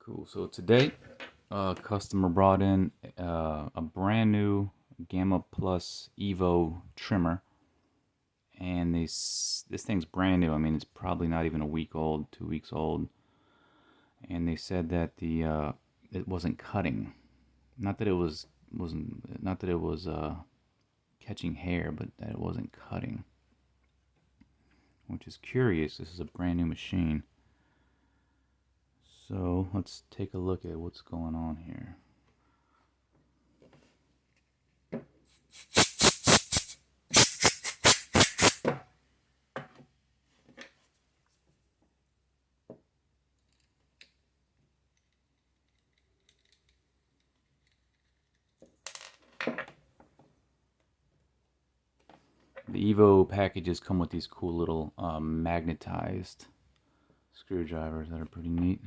Cool. So today, a customer brought in a brand new Gamma Plus Evo Trimmer, and this thing's brand new. I mean, it's probably not even a week old, 2 weeks old, and they said that the it wasn't cutting. Not that it wasn't not that it was catching hair, but that it wasn't cutting, which is curious. This is a brand new machine. So let's take a look at what's going on here. The Evo packages come with these cool little magnetized screwdrivers that are pretty neat.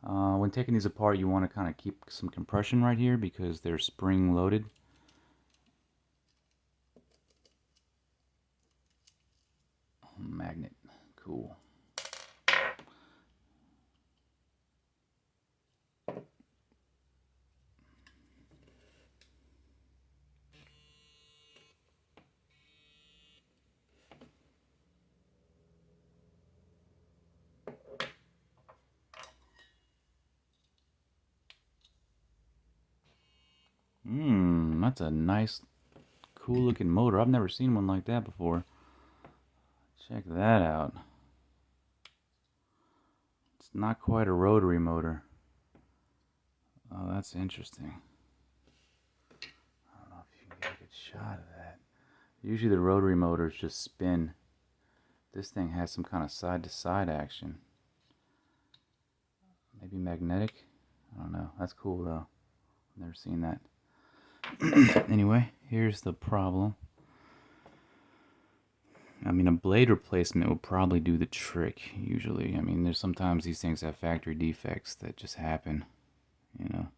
When taking these apart, you want to kind of keep some compression right here because they're spring loaded. Magnet, cool. That's a nice, cool looking motor. I've never seen one like that before. Check that out. It's not quite a rotary motor. Oh, that's interesting. I don't know if you can get a good shot of that. Usually the rotary motors just spin. This thing has some kind of side-to-side action. Maybe magnetic? I don't know. That's cool though. Never seen that. Anyway, here's the problem. I mean, a blade replacement will probably do the trick, usually. I mean, there's sometimes these things have factory defects that just happen, you know.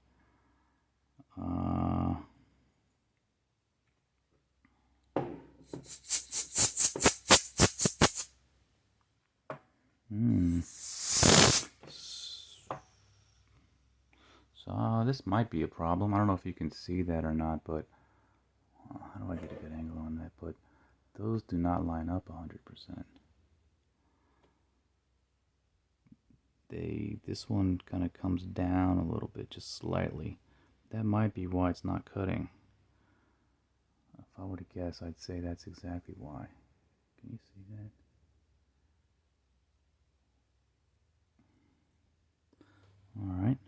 So this might be a problem. I don't know if you can see that or not, but how do I get a good angle on that? But those do not line up 100%. This one kind of comes down a little bit, just slightly. That might be why it's not cutting. If I were to guess, I'd say that's exactly why. Can you see that? Alright.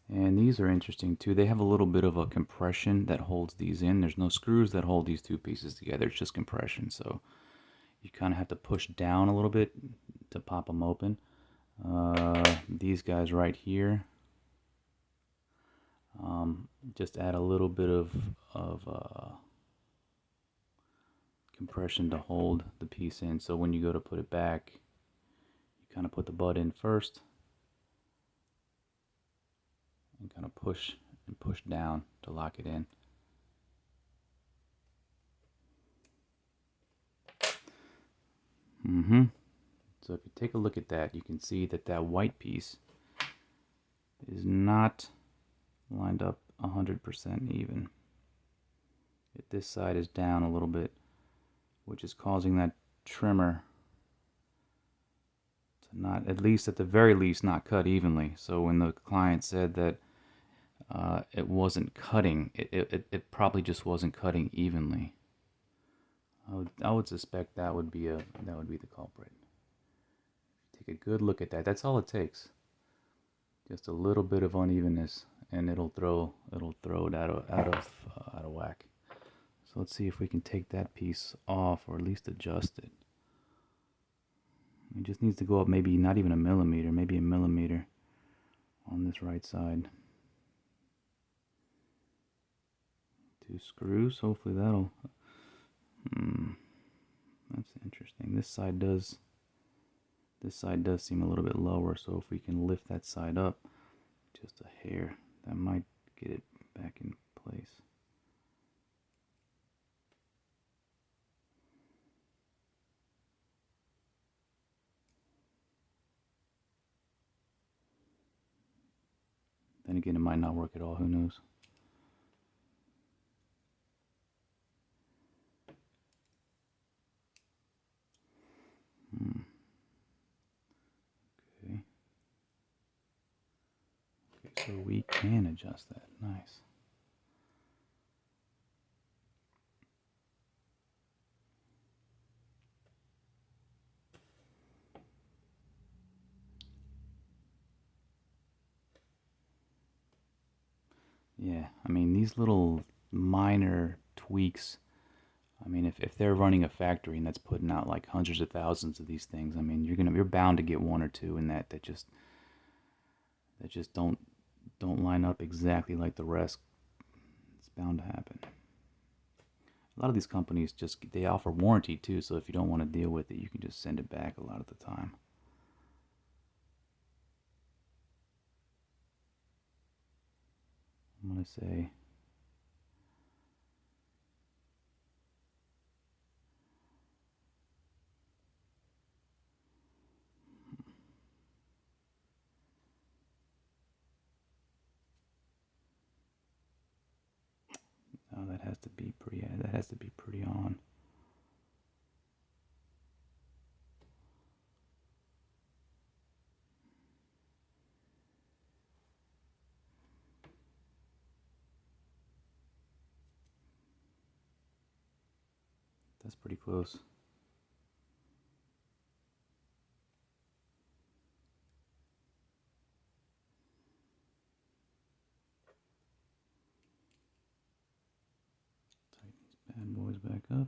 And these are interesting too. They have a little bit of a compression that holds these in. There's no screws that hold these two pieces together. It's just compression. So you kind of have to push down a little bit to pop them open. These guys right here just add a little bit of compression to hold the piece in. So when you go to put it back, you kind of put the butt in first and kind of push and push down to lock it in. So if you take a look at that, you can see that that white piece is not lined up 100% even. This side is down a little bit, which is causing that trimmer to not, at least at the very least, not cut evenly. So when the client said that it wasn't cutting, it probably just wasn't cutting evenly. I would suspect that would be the culprit. Take a good look at that. That's all it takes. Just a little bit of unevenness, and it'll throw it out of whack. So let's see if we can take that piece off, or at least adjust it. It just needs to go up maybe not even a millimeter, maybe a millimeter on this right side. 2 screws. Hopefully that'll. That's interesting. This side does seem a little bit lower, so if we can lift that side up just a hair, that might get it back in place. Then again, it might not work at all, who knows. Okay. Okay, so we can adjust that. Nice. Yeah, I mean, these little minor tweaks, I mean, if they're running a factory and that's putting out like hundreds of thousands of these things, I mean, you're bound to get one or two in that just don't line up exactly like the rest. It's bound to happen. A lot of these companies they offer warranty too, so if you don't want to deal with it, you can just send it back a lot of the time. I'm gonna say oh, that has to be pretty on. That's pretty close. Tighten these bad boys back up.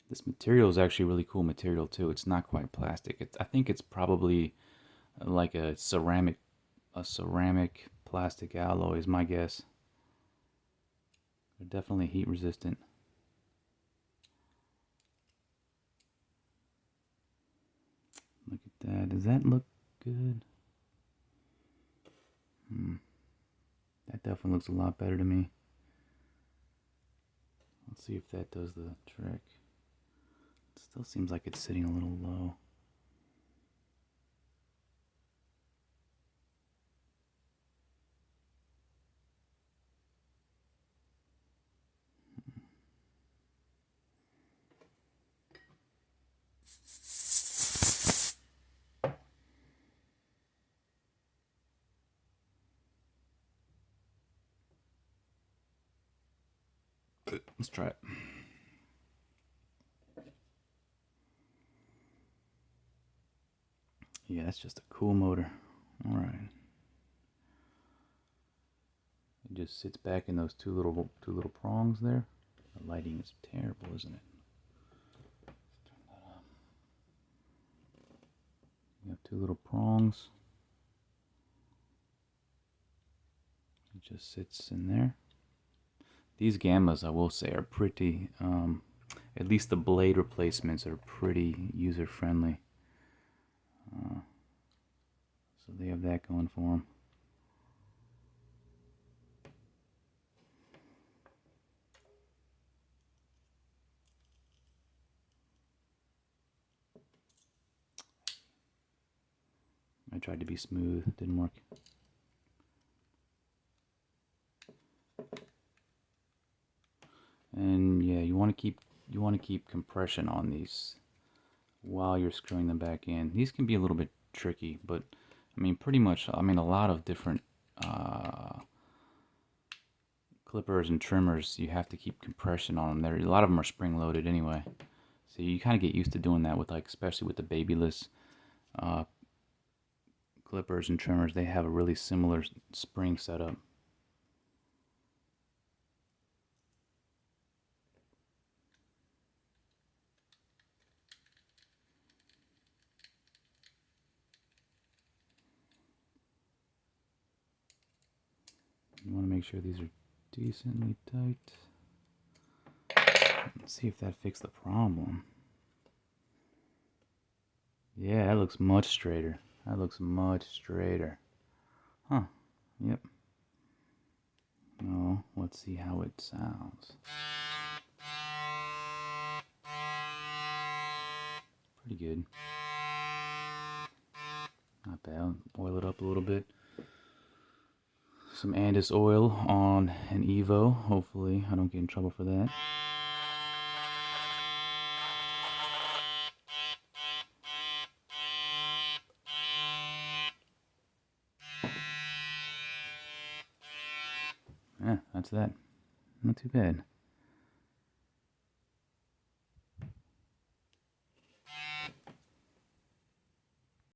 This material is actually really cool material too. It's not quite plastic. I think it's probably like a ceramic plastic alloy is my guess. They're definitely heat resistant. Look at that. Does that look good? That definitely looks a lot better to me. Let's see if that does the trick. It still seems like it's sitting a little low. Let's try it. Yeah, that's just a cool motor. All right. It just sits back in those two little prongs there. The lighting is terrible, isn't it? Let's turn that on. You have two little prongs. It just sits in there. These Gammas, I will say, are pretty, at least the blade replacements are pretty user-friendly. So they have that going for them. I tried to be smooth, it didn't work. And yeah, you want to keep compression on these while you're screwing them back in. These can be a little bit tricky, but I mean, pretty much, I mean, a lot of different clippers and trimmers, you have to keep compression on them. A lot of them are spring loaded anyway, so you kind of get used to doing that with, like, especially with the babyless clippers and trimmers. They have a really similar spring setup. You want to make sure these are decently tight. Let's see if that fixed the problem. Yeah, that looks much straighter. That looks much straighter. Huh. Yep. Oh, let's see how it sounds. Pretty good. Not bad. Oil it up a little bit. Some Andis oil on an Evo. Hopefully I don't get in trouble for that. Yeah, that's that. Not too bad.